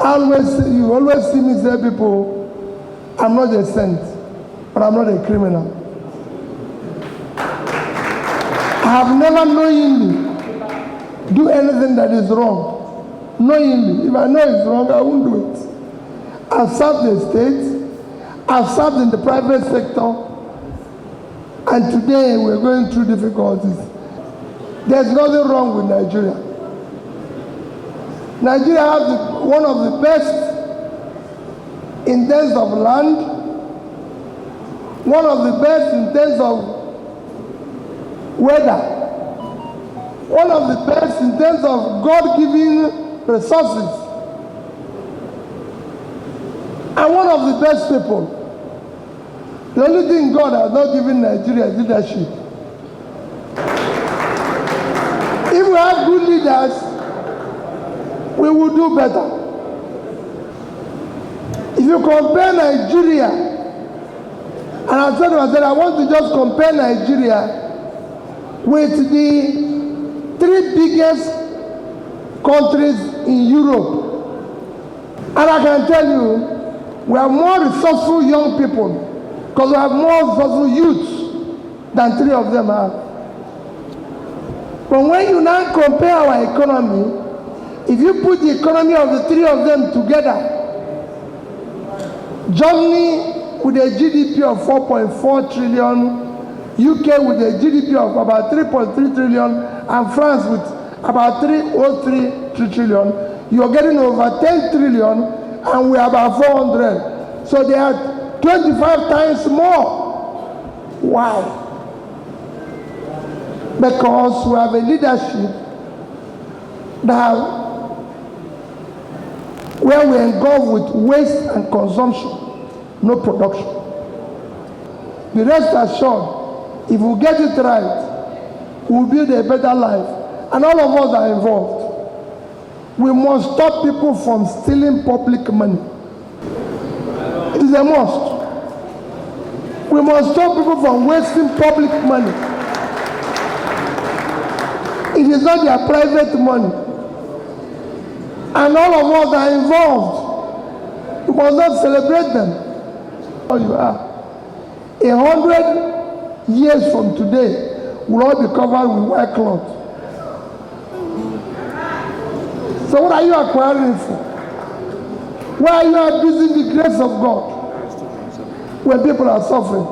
You always see me say, people, I'm not a saint, but I'm not a criminal. I have never knowingly do anything that is wrong. Knowingly. If I know it's wrong, I won't do it. I've served the state. I've served in the private sector. And today we're going through difficulties. There's nothing wrong with Nigeria. Nigeria has one of the best in terms of land, one of the best in terms of weather, one of the best in terms of God-given resources, and one of the best people. The only thing God has not given Nigeria is leadership. If we have good leaders, we will do better. If you compare Nigeria, and I said to myself, I want to just compare Nigeria with the 3 biggest countries in Europe. And I can tell you, we have more resourceful young people because we have more resourceful youths than 3 of them have. But when you now compare our economy, if you put the economy of the 3 of them together, Germany with a GDP of 4.4 trillion, UK with a GDP of about 3.3 trillion, and France with about 3.03 trillion, you're getting over 10 trillion, and we're about 400. So they are 25 times more. Why? Because we have a leadership where we engulf with waste and consumption, no production. Be rest assured, if we get it right, we'll build a better life. And all of us are involved. We must stop people from stealing public money. It is a must. We must stop people from wasting public money. It is not their private money. And all of us are involved. You must not celebrate them. All you are. 100 years from today, will all be covered with white cloth. So what are you acquiring for? Why are you abusing the grace of God when people are suffering?